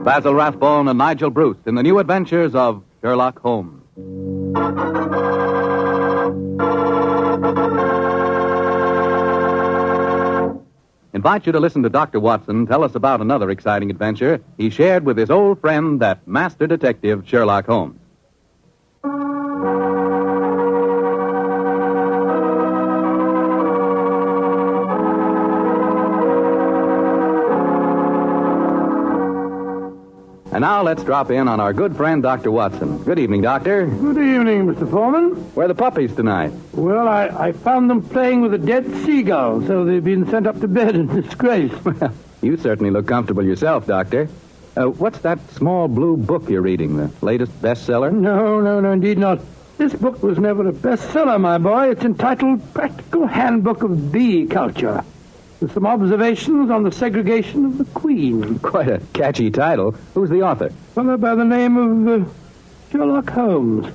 Basil Rathbone and Nigel Bruce in the new adventures of Sherlock Holmes. Invite you to listen to Dr. Watson tell us about another exciting adventure he shared with his old friend, that master detective, Sherlock Holmes. And now let's drop in on our good friend, Dr. Watson. Good evening, Doctor. Good evening, Mr. Foreman. Where are the puppies tonight? Well, I found them playing with a dead seagull, so they've been sent up to bed in disgrace. Well, you certainly look comfortable yourself, Doctor. What's that small blue book you're reading, the latest bestseller? No, indeed not. This book was never a bestseller, my boy. It's entitled Practical Handbook of Bee Culture, with some observations on the segregation of the queen. Quite a catchy title. Who's the author? A fellow by the name of Sherlock Holmes.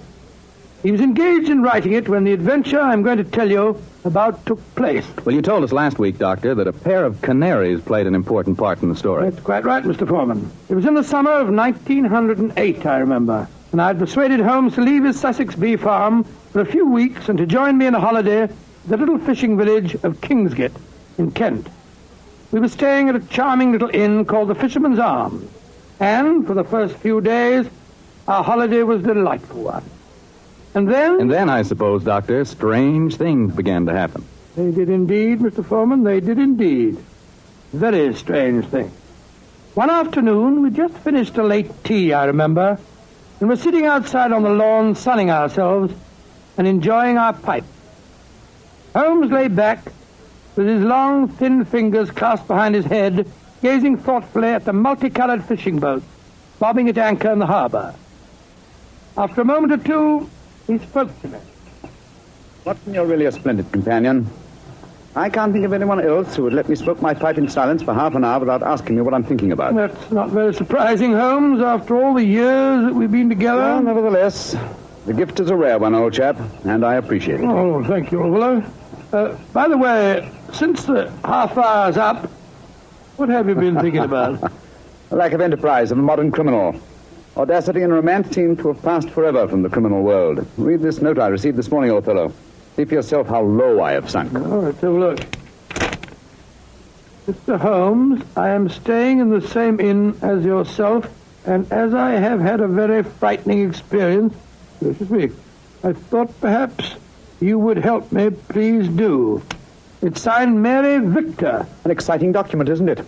He was engaged in writing it when the adventure I'm going to tell you about took place. Well, you told us last week, Doctor, that a pair of canaries played an important part in the story. That's quite right, Mr. Foreman. It was in the summer of 1908, I remember, and I'd persuaded Holmes to leave his Sussex bee farm for a few weeks and to join me in a holiday at the little fishing village of Kingsgate in Kent. We were staying at a charming little inn called the Fisherman's Arms, and for the first few days, our holiday was a delightful one. And then, I suppose, Doctor, strange things began to happen. They did indeed, Mr. Foreman, they did indeed. Very strange things. One afternoon, we'd just finished a late tea, I remember, and were sitting outside on the lawn sunning ourselves and enjoying our pipe. Holmes lay back with his long, thin fingers clasped behind his head, gazing thoughtfully at the multicolored fishing boats bobbing at anchor in the harbor. After a moment or two, he spoke to me. Watson, you're really a splendid companion. I can't think of anyone else who would let me smoke my pipe in silence for half an hour without asking me what I'm thinking about. That's not very surprising, Holmes, after all the years that we've been together. Well, nevertheless, the gift is a rare one, old chap, and I appreciate it. Oh, thank you, old fellow. By the way, since the half hour's up, what have you been thinking about? The lack of enterprise of the modern criminal. Audacity and romance seem to have passed forever from the criminal world. Read this note I received this morning, old fellow. See for yourself how low I have sunk. All right, have a look. Mr. Holmes, I am staying in the same inn as yourself, and as I have had a very frightening experience, so to speak, I thought perhaps you would help me. Please do. It's signed Mary Victor. An exciting document, isn't it?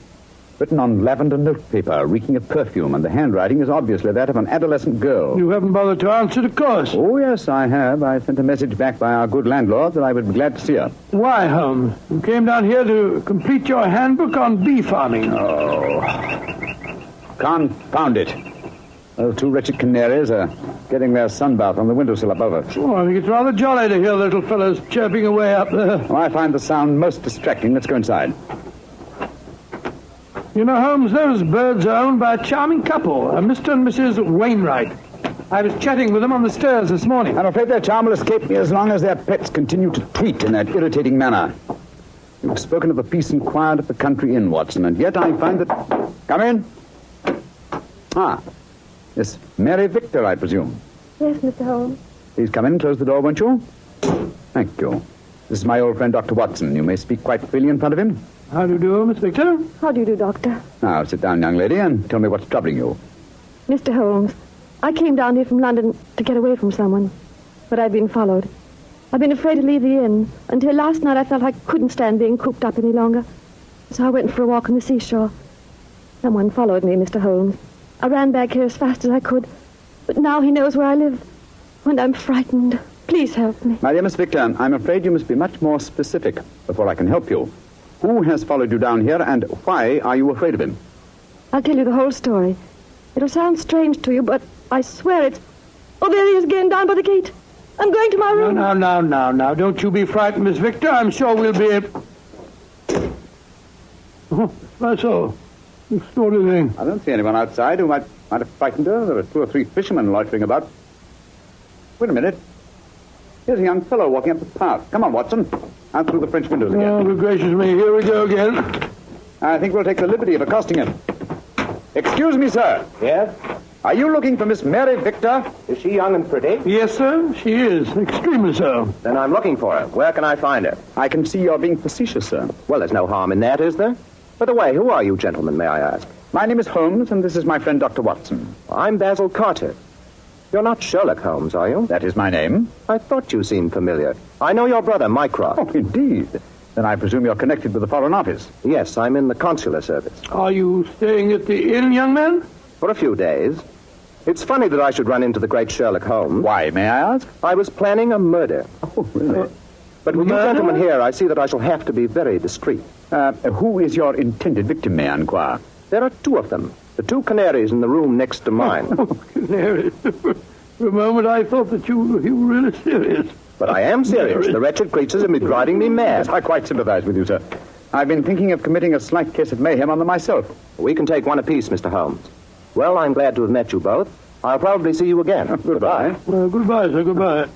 Written on lavender notepaper, reeking of perfume, and the handwriting is obviously that of an adolescent girl. You haven't bothered to answer the course. Oh, yes, I have. I sent a message back by our good landlord that I would be glad to see her. Why, Holmes? You came down here to complete your handbook on bee farming. Oh, confound it. Those two wretched canaries are getting their sunbath on the windowsill above us. Oh, I think it's rather jolly to hear the little fellows chirping away up there. Oh, I find the sound most distracting. Let's go inside. You know, Holmes, those birds are owned by a charming couple, Mr. and Mrs. Wainwright. I was chatting with them on the stairs this morning. I'm afraid their charm will escape me as long as their pets continue to tweet in that irritating manner. You've spoken of the peace and quiet of the country inn, Watson, and yet I find that... Come in. Ah, Miss Mary Victor, I presume. Yes, Mr. Holmes. Please come in and close the door, won't you? Thank you. This is my old friend, Dr. Watson. You may speak quite freely in front of him. How do you do, Miss Victor? How do you do, Doctor? Now, sit down, young lady, and tell me what's troubling you. Mr. Holmes, I came down here from London to get away from someone, but I've been followed. I've been afraid to leave the inn. Until last night I felt I couldn't stand being cooped up any longer. So I went for a walk on the seashore. Someone followed me, Mr. Holmes. I ran back here as fast as I could, but now he knows where I live, and I'm frightened. Please help me. My dear Miss Victor, I'm afraid you must be much more specific before I can help you. Who has followed you down here, and why are you afraid of him? I'll tell you the whole story. It'll sound strange to you, but I swear it's... Oh, there he is again, down by the gate. I'm going to my room. Now. Don't you be frightened, Miss Victor. I'm sure we'll be... Oh, that's all. Extraordinary thing. I don't see anyone outside who might have frightened her. There are 2 or 3 fishermen loitering about. Wait a minute. Here's a young fellow walking up the path. Come on, Watson. Out through the French windows again. Oh, good gracious me. Here we go again. I think we'll take the liberty of accosting him. Excuse me, sir. Yes? Are you looking for Miss Mary Victor? Is she young and pretty? Yes, sir, she is. Extremely so. Then I'm looking for her. Where can I find her? I can see you're being facetious, sir. Well, there's no harm in that, is there? By the way, who are you gentlemen, may I ask? My name is Holmes, and this is my friend Dr. Watson. I'm Basil Carter. You're not Sherlock Holmes, are you? That is my name. I thought you seemed familiar. I know your brother, Mycroft. Oh, indeed. Then I presume you're connected with the Foreign Office. Yes, I'm in the consular service. Are you staying at the inn, young man? For a few days. It's funny that I should run into the great Sherlock Holmes. Why, may I ask? I was planning a murder. Oh, really? But with you Murder? gentlemen here, I see that I shall have to be very discreet. Who is your intended victim, may I inquire? There are two of them. The two canaries in the room next to mine. Oh, Canary. For a moment, I thought that you were really serious. But I am serious. The wretched creatures have been driving me mad. Yes, I quite sympathize with you, sir. I've been thinking of committing a slight case of mayhem on them myself. We can take one apiece, Mr. Holmes. Well, I'm glad to have met you both. I'll probably see you again. Goodbye. Goodbye, sir, goodbye.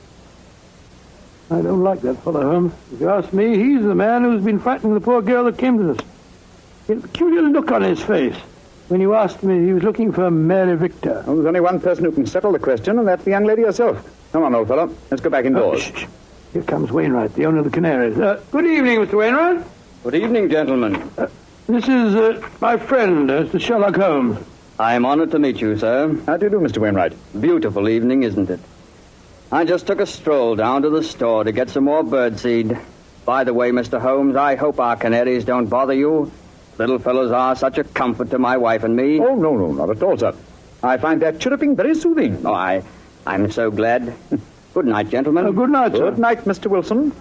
I don't like that fellow, Holmes. If you ask me, he's the man who's been frightening the poor girl that came to us. He had a peculiar look on his face when you asked me he was looking for Mary Victor. Well, there's only one person who can settle the question, and that's the young lady herself. Come on, old fellow. Let's go back indoors. Shh. Here comes Wainwright, the owner of the Canaries. Good evening, Mr. Wainwright. Good evening, gentlemen. This is my friend, Mr. Sherlock Holmes. I am honored to meet you, sir. How do you do, Mr. Wainwright? Beautiful evening, isn't it? I just took a stroll down to the store to get some more birdseed. By the way, Mr. Holmes, I hope our canaries don't bother you. Little fellows are such a comfort to my wife and me. Oh, no, not at all, sir. I find that chirruping very soothing. Oh, I'm so glad. Good night, gentlemen. Good night, sir. Good night, Mr. Wilson.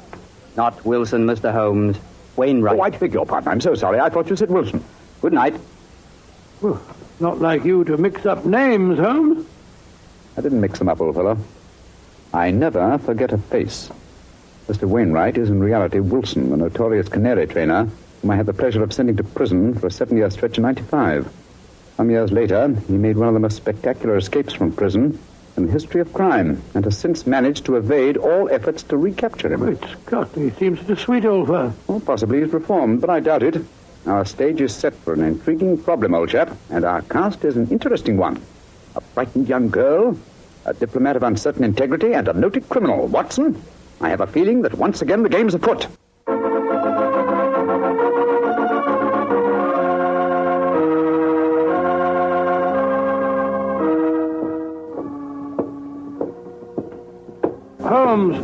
Not Wilson, Mr. Holmes. Wainwright. Oh, I beg your pardon. I'm so sorry. I thought you said Wilson. Good night. Well, not like you to mix up names, Holmes. I didn't mix them up, old fellow. I never forget a face. Mr. Wainwright is in reality Wilson, the notorious Canary trainer, whom I had the pleasure of sending to prison for a 7-year stretch in '95. Some years later, he made one of the most spectacular escapes from prison in the history of crime, and has since managed to evade all efforts to recapture him. Great Scott, he seems such a sweet old fellow. Well, possibly he's reformed, but I doubt it. Our stage is set for an intriguing problem, old chap, and our cast is an interesting one. A frightened young girl, a diplomat of uncertain integrity, and a noted criminal. Watson, I have a feeling that once again the game's afoot. Holmes,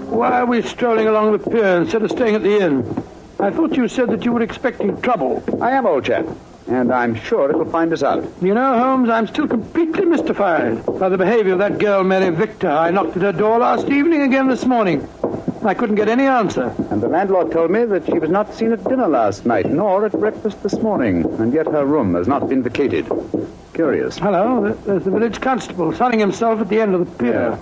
why are we strolling along the pier instead of staying at the inn? I thought you said that you were expecting trouble. I am, old chap, and I'm sure it'll find us out. You know, Holmes, I'm still completely mystified by the behavior of that girl, Mary Victor. I knocked at her door last evening, again this morning. I couldn't get any answer. And the landlord told me that she was not seen at dinner last night, nor at breakfast this morning, and yet her room has not been vacated. Curious. Hello, there's the village constable sunning himself at the end of the pier.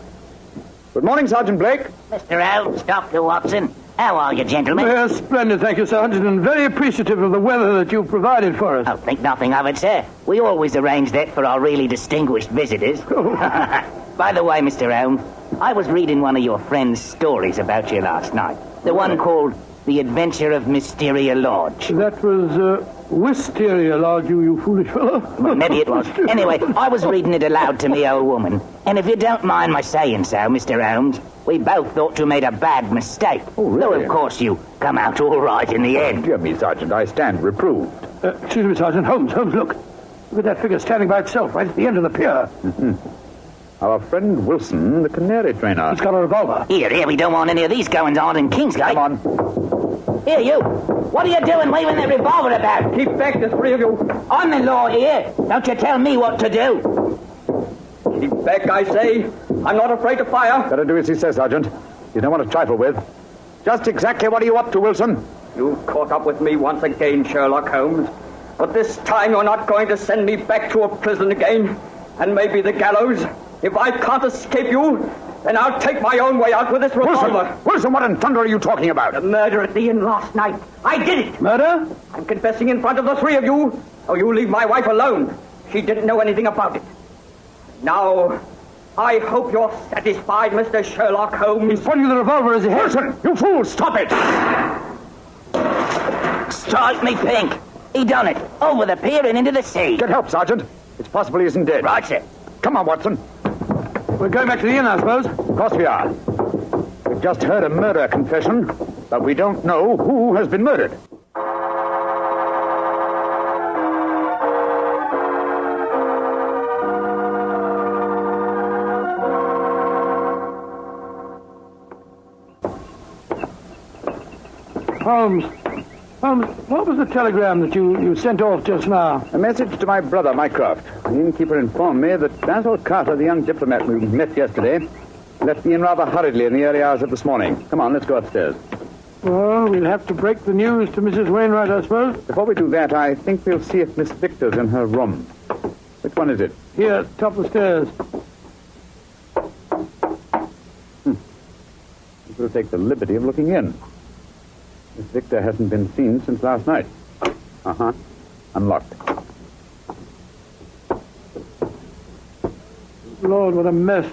Good morning, Sergeant Blake. Mr. Holmes, Dr. Watson. How are you, gentlemen? Yes, splendid, thank you, Sergeant, and very appreciative of the weather that you've provided for us. Oh, think nothing of it, sir. We always arrange that for our really distinguished visitors. By the way, Mr. Holmes, I was reading one of your friend's stories about you last night. The one called The Adventure of Mysteria Lodge. That was Wisteria Lodge, you foolish fellow. Well, maybe it was. Anyway, I was reading it aloud to me old woman. And if you don't mind my saying so, Mr. Holmes, we both thought you made a bad mistake. Oh, really? Though, of course, you come out all right in the end. Dear me, Sergeant, I stand reproved. Excuse me, Sergeant. Holmes, look. Look at that figure standing by itself right at the end of the pier. Our friend Wilson, the Canary trainer. He's got a revolver. Here, we don't want any of these goings-on in Kingsgate. Come on. Here, you. What are you doing waving that revolver about? Keep back, the three of you. I'm the law here. Don't you tell me what to do. Keep back, I say. I'm not afraid to fire. Better do as he says, Sergeant. You don't want to trifle with. Just exactly what are you up to, Wilson? You caught up with me once again, Sherlock Holmes. But this time you're not going to send me back to a prison again. And maybe the gallows. If I can't escape you, then I'll take my own way out with this revolver. Wilson, what in thunder are you talking about? The murder at the inn last night. I did it. Murder? I'm confessing in front of the three of you. Oh, you leave my wife alone. She didn't know anything about it. Now, I hope you're satisfied, Mr. Sherlock Holmes. He's pointing the revolver as he heads. Wilson, you fool, stop it! Strike me pink. He done it. Over the pier and into the sea. Get help, Sergeant. It's possible he isn't dead. Right, sir. Come on, Watson. We're going back to the inn, I suppose. Of course we are. We've just heard a murder confession, but we don't know who has been murdered. Holmes, what was the telegram that you sent off just now? A message to my brother, Mycroft. The innkeeper informed me that Basil Carter, the young diplomat we met yesterday, left the inn rather hurriedly in the early hours of this morning. Come on, let's go upstairs. Well, we'll have to break the news to Mrs. Wainwright, I suppose. Before we do that, I think we'll see if Miss Victor's in her room. Which one is it? Here, top of the stairs. We'll take the liberty of looking in. Miss Victor hasn't been seen since last night. Uh-huh. Unlocked. Lord, what a mess.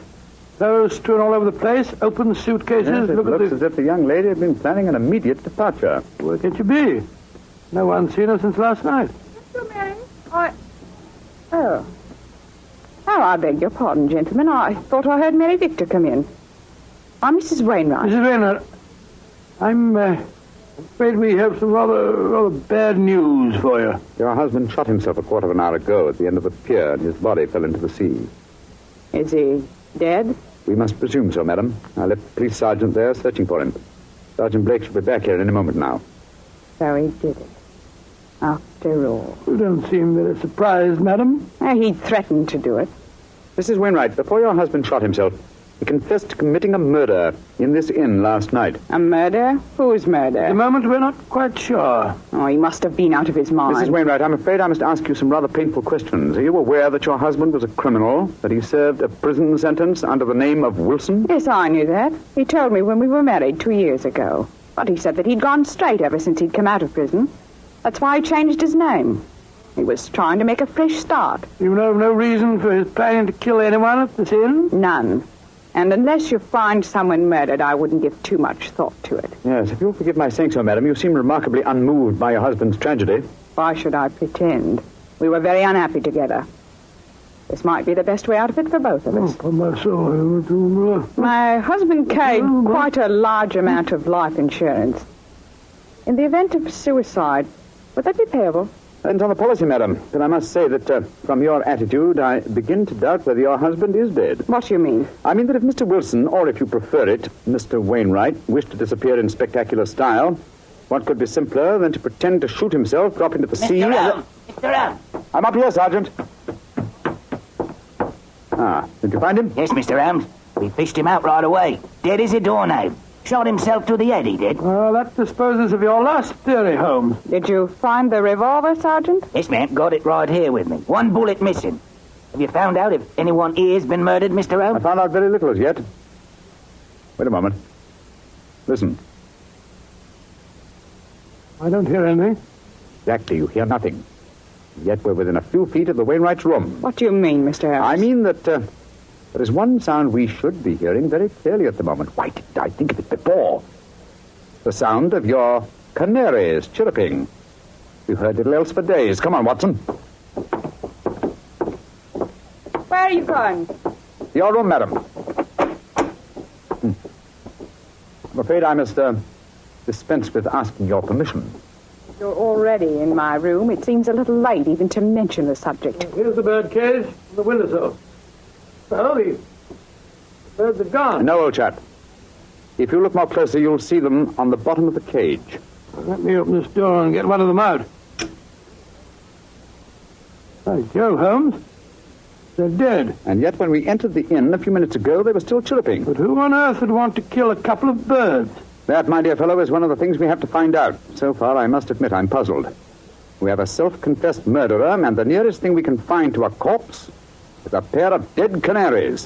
Clothes strewn all over the place, open suitcases. Yes, it Look looks at as if the young lady had been planning an immediate departure. Where could you be? No one's seen her since last night. Mr. Mary, Oh, I beg your pardon, gentlemen. I thought I heard Mary Victor come in. I'm Mrs. Wainwright. Mrs. Wainwright, I'm afraid we have some rather bad news for you. Your husband shot himself a quarter of an hour ago at the end of the pier, and his body fell into the sea. Is he dead? We must presume so, madam. I left the police sergeant there searching for him. Sergeant Blake should be back here in a moment now. So he did it. After all. You don't seem very surprised, madam. He threatened to do it. Mrs. Wainwright, before your husband shot himself, he confessed to committing a murder in this inn last night. A murder? Whose murder? At the moment, we're not quite sure. Oh, he must have been out of his mind. Mrs. Wainwright, I'm afraid I must ask you some rather painful questions. Are you aware that your husband was a criminal, that he served a prison sentence under the name of Wilson? Yes, I knew that. He told me when we were married 2 years ago. But he said that he'd gone straight ever since he'd come out of prison. That's why he changed his name. He was trying to make a fresh start. You know of no reason for his planning to kill anyone at this inn? None. And unless you find someone murdered, I wouldn't give too much thought to it. Yes, if you'll forgive my saying so, madam, you seem remarkably unmoved by your husband's tragedy. Why should I pretend? We were very unhappy together. This might be the best way out of it for both of us. Oh, my soul. My husband carried quite a large amount of life insurance. In the event of suicide, would that be payable? And on the policy, madam, but I must say that from your attitude, I begin to doubt whether your husband is dead. What do you mean? I mean that if Mr. Wilson, or if you prefer it, Mr. Wainwright, wished to disappear in spectacular style, what could be simpler than to pretend to shoot himself, drop into the sea... Mr. Elm! I'm up here, Sergeant. Ah, did you find him? Yes, Mr. Elm. We fished him out right away. Dead as a doornail. Shot himself to the head, he did. Well, that disposes of your last theory, Holmes. Did you find the revolver, Sergeant? Yes, ma'am. Got it right here with me. One bullet missing. Have you found out if anyone here's been murdered, Mr. I Elm? found out very little as yet. Wait a moment. Listen. I don't hear anything. Exactly, you hear nothing. Yet we're within a few feet of the Wainwright's room. What do you mean, Mr. Harris? I mean that there is one sound we should be hearing very clearly at the moment. Why didn't I think of it before? The sound of your canaries chirruping. We've heard little else for days. Come on, Watson. Where are you going? Your room, madam. I'm afraid I must dispense with asking your permission. You're already in my room. It seems a little late even to mention the subject. Here's the bird cage and the windowsill. Well, the birds are gone. No, old chap. If you look more closely, you'll see them on the bottom of the cage. Let me open this door and get one of them out. By Jove, Holmes. They're dead. And yet when we entered the inn a few minutes ago, they were still chirruping. But who on earth would want to kill a couple of birds? That, my dear fellow, is one of the things we have to find out. So far, I must admit, I'm puzzled. We have a self-confessed murderer, and the nearest thing we can find to a corpse is a pair of dead canaries.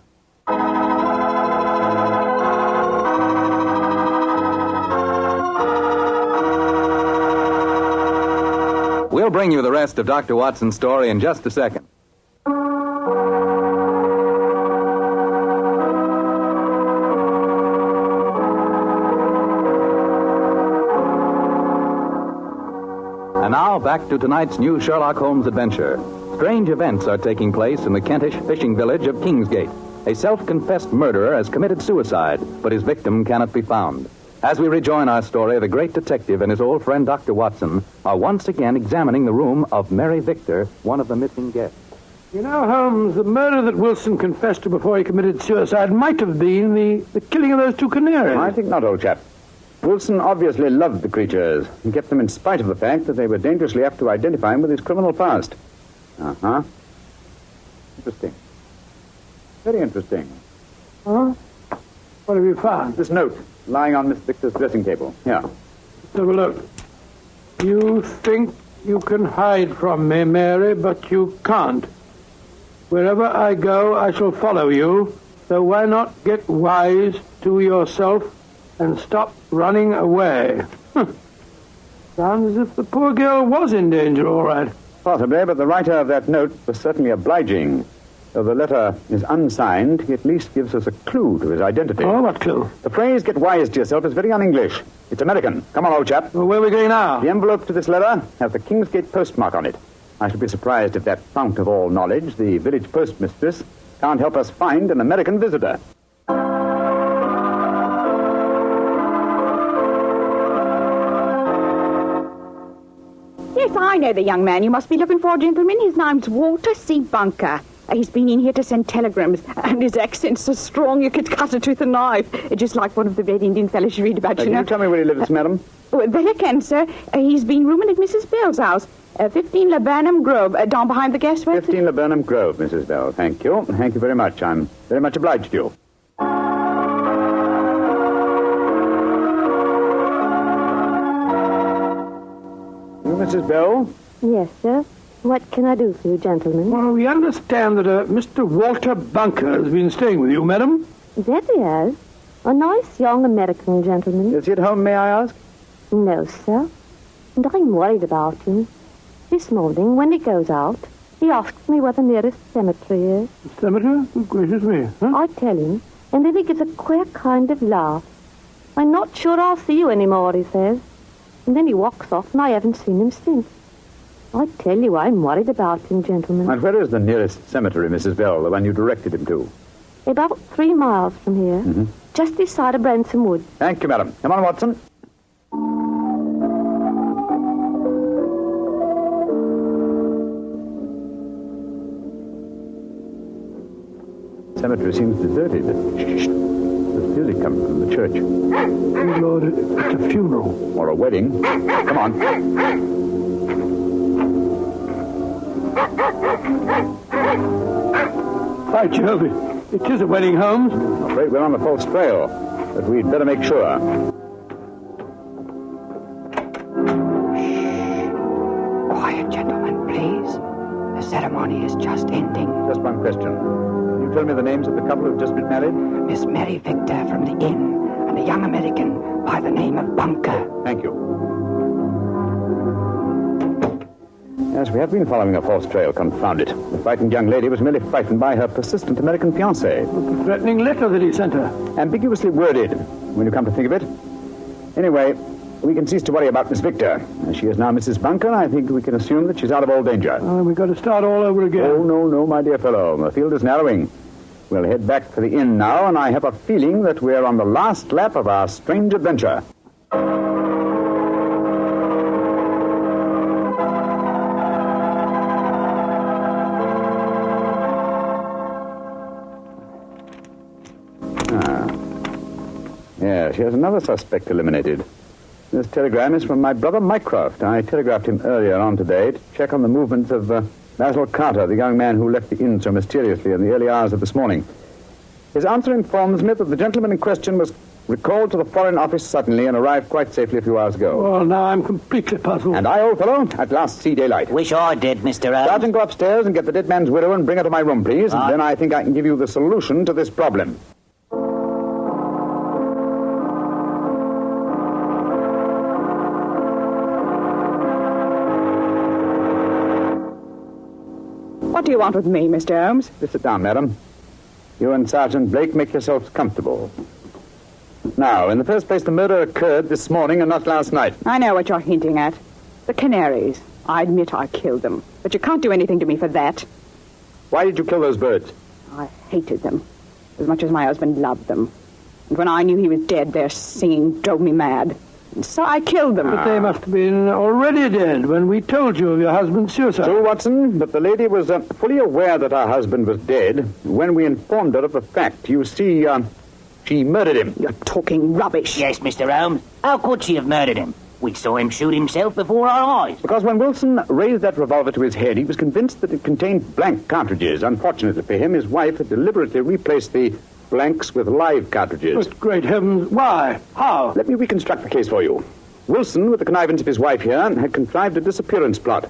We'll bring you the rest of Dr. Watson's story in just a second. And now, now back to tonight's new Sherlock Holmes adventure. Strange events are taking place in the Kentish fishing village of Kingsgate. A self-confessed murderer has committed suicide, but his victim cannot be found. As we rejoin our story, the great detective and his old friend Dr. Watson are once again examining the room of Mary Victor, one of the missing guests. You know, Holmes, the murder that Wilson confessed to before he committed suicide might have been the killing of those two canaries. I think not, old chap. Wilson obviously loved the creatures and kept them in spite of the fact that they were dangerously apt to identify him with his criminal past. Uh-huh. Interesting. Very interesting. Huh? What have you found? This note lying on Miss Victor's dressing table. Here. Let's have a look. You think you can hide from me, Mary, but you can't. Wherever I go, I shall follow you. So why not get wise to yourself and stop running away? Sounds as if the poor girl was in danger, all right. Possibly, but the writer of that note was certainly obliging. Though the letter is unsigned, he at least gives us a clue to his identity. Oh, what clue? The phrase, get wise to yourself, is very un-English. It's American. Come on, old chap. Well, where are we going now? The envelope to this letter has the Kingsgate postmark on it. I should be surprised if that fount of all knowledge, the village postmistress, can't help us find an American visitor. Yes, I know the young man you must be looking for, gentlemen. His name's Walter C. Bunker. He's been in here to send telegrams, and his accent's so strong you could cut it with a knife. Just like one of the Red Indian fellows you read about, Can you tell me where he lives, madam? Well, I can, sir. He's been rooming at Mrs. Bell's house. 15 Laburnum Grove, down behind the gas works. 15 Laburnum Grove, Mrs. Bell. Thank you. Thank you very much. I'm very much obliged to you. Mrs. Bell? Yes, sir. What can I do for you, gentlemen? Well, we understand that Mr. Walter Bunker has been staying with you, madam. That he has. A nice young American gentleman. Is he at home, may I ask? No, sir. And I'm worried about him. This morning, when he goes out, he asks me where the nearest cemetery is. Cemetery? Oh, gracious me. Huh? I tell him, and then he gives a queer kind of laugh. I'm not sure I'll see you anymore, he says. And then he walks off, and I haven't seen him since. I tell you, I'm worried about him, gentlemen. And where is the nearest cemetery, Mrs. Bell, the one you directed him to? About 3 miles from here. Just this side of Branson Wood. Thank you, madam. Come on, Watson. Cemetery seems deserted. Shh. There's music coming from the church. Good Lord, it's a funeral. Or a wedding. Come on. By Jove, it is a wedding, Holmes. I'm afraid we're on a false trail, but we'd better make sure. Quiet, gentlemen, please. The ceremony is just ending. Just one question. Can you tell me the names of the couple who've just been married? Miss Mary Victor from the inn and a young American by the name of Bunker. Thank you. Yes, we have been following a false trail, confound it. The frightened young lady was merely frightened by her persistent American fiancé. The threatening letter that he sent her. Ambiguously worded, when you come to think of it. Anyway, we can cease to worry about Miss Victor. As she is now Mrs. Bunker, I think we can assume that she's out of all danger. We've got to start all over again. Oh, no, my dear fellow. The field is narrowing. We'll head back to the inn now, and I have a feeling that we're on the last lap of our strange adventure. Yes, here's another suspect eliminated. This telegram is from my brother Mycroft. I telegraphed him earlier on today to check on the movements of Basil Carter, the young man who left the inn so mysteriously in the early hours of this morning. His answer informs me that the gentleman in question was recalled to the Foreign Office suddenly and arrived quite safely a few hours ago. Well, now I'm completely puzzled. And I, old fellow, at last see daylight. Wish I did, Mr. Holmes. Sergeant, go upstairs and get the dead man's widow and bring her to my room, please. And then I think I can give you the solution to this problem. What do you want with me, Mr. Holmes? Please sit down, madam. You and Sergeant Blake make yourselves comfortable. Now, in the first place, the murder occurred this morning and not last night. I know what you're hinting at. The Canaries. I admit I killed them, but you can't do anything to me for that. Why did you kill those birds? I hated them as much as my husband loved them. And when I knew he was dead, their singing drove me mad. And so I killed them. But they must have been already dead when we told you of your husband's suicide. True, Watson, but the lady was fully aware that her husband was dead when we informed her of the fact. You see, she murdered him. You're talking rubbish. Yes, Mr. Holmes. How could she have murdered him? We saw him shoot himself before our eyes. Because when Wilson raised that revolver to his head, he was convinced that it contained blank cartridges. Unfortunately for him, his wife had deliberately replaced the blanks with live cartridges. But great heavens, why? How? Let me reconstruct the case for you. Wilson, with the connivance of his wife here, had contrived a disappearance plot.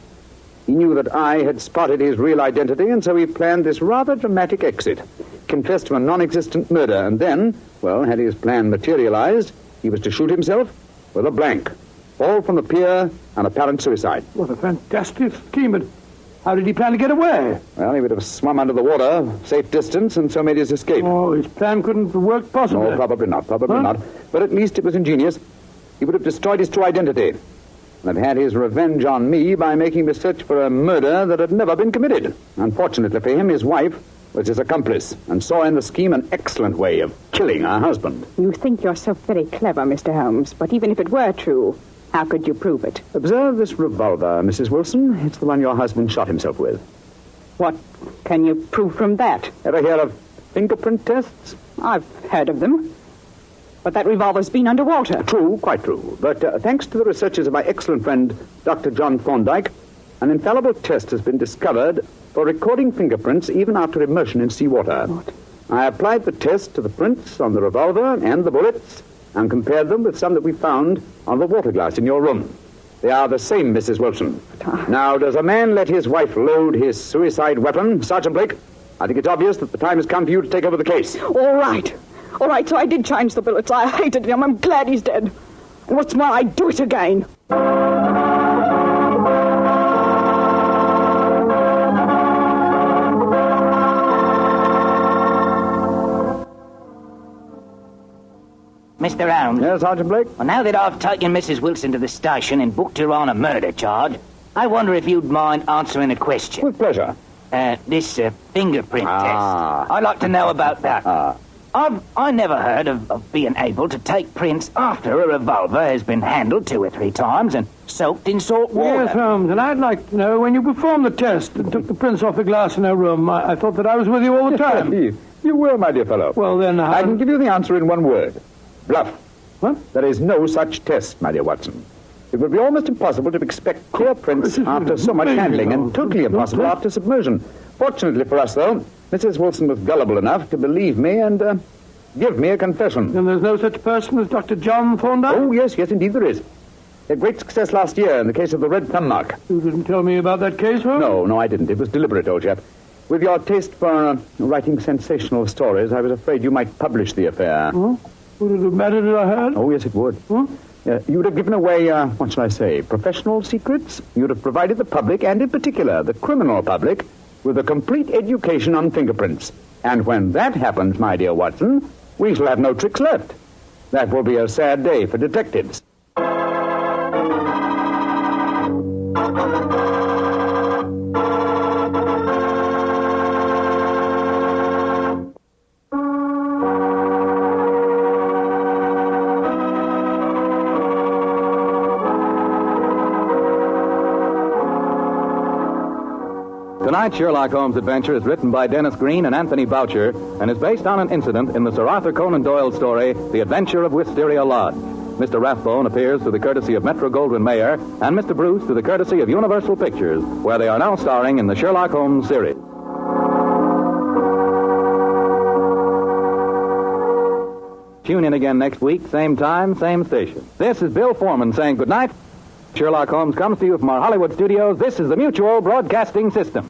He knew that I had spotted his real identity, and so he planned this rather dramatic exit. Confessed to a non-existent murder, and then, well, had his plan materialized, he was to shoot himself with a blank. All from the pier, an apparent suicide. What a fantastic scheme, but how did he plan to get away? Well, he would have swum under the water, safe distance, and so made his escape. Oh, his plan couldn't have worked possibly. No, probably not, not. But at least it was ingenious. He would have destroyed his true identity and have had his revenge on me by making me search for a murder that had never been committed. Unfortunately for him, his wife was his accomplice and saw in the scheme an excellent way of killing her husband. You think you're so very clever, Mr. Holmes, but even if it were true, how could you prove it? Observe this revolver, Mrs. Wilson. It's the one your husband shot himself with. What can you prove from that? Ever hear of fingerprint tests? I've heard of them. But that revolver's been underwater. True, quite true. But thanks to the researches of my excellent friend, Dr. John Thorndyke, an infallible test has been discovered for recording fingerprints even after immersion in seawater. What? I applied the test to the prints on the revolver and the bullets and compared them with some that we found on the water glass in your room. They are the same, Mrs. Wilson. Now, does a man let his wife load his suicide weapon, Sergeant Blake? I think it's obvious that the time has come for you to take over the case. All right, so I did change the bullets. I hated him. I'm glad he's dead. And what's more, I'd do it again. Mr. Holmes. Yes, Sergeant Blake? Well, now that I've taken Mrs. Wilson to the station and booked her on a murder charge, I wonder if you'd mind answering a question. With pleasure. This fingerprint test. I'd like to know about that. I never heard of being able to take prints after a revolver has been handled 2 or 3 times and soaked in salt water. Yes, Holmes, and I'd like to know, when you performed the test and took the prints off the glass in her room, I thought that I was with you all the time. You were, my dear fellow. Well, then, I can give you the answer in one word. Bluff. What? There is no such test, my dear Watson. It would be almost impossible to expect clear prints after so much handling, and totally impossible after submersion. Fortunately for us, though, Mrs. Wilson was gullible enough to believe me and give me a confession. And there's no such person as Dr. John Thorndyke? Oh, yes, indeed there is. He had great success last year in the case of the red thumb mark. You didn't tell me about that case, Holmes? No, I didn't. It was deliberate, old chap. With your taste for writing sensational stories, I was afraid you might publish the affair. Oh? Would it have mattered if I had? Oh, yes, it would. You would have given away, what shall I say, professional secrets. You would have provided the public, and in particular the criminal public, with a complete education on fingerprints. And when that happens, my dear Watson, we shall have no tricks left. That will be a sad day for detectives. Tonight's Sherlock Holmes adventure is written by Dennis Green and Anthony Boucher and is based on an incident in the Sir Arthur Conan Doyle story, The Adventure of Wisteria Lodge. Mr. Rathbone appears through the courtesy of Metro-Goldwyn-Mayer and Mr. Bruce through the courtesy of Universal Pictures, where they are now starring in the Sherlock Holmes series. Tune in again next week, same time, same station. This is Bill Foreman saying goodnight. Sherlock Holmes comes to you from our Hollywood studios. This is the Mutual Broadcasting System.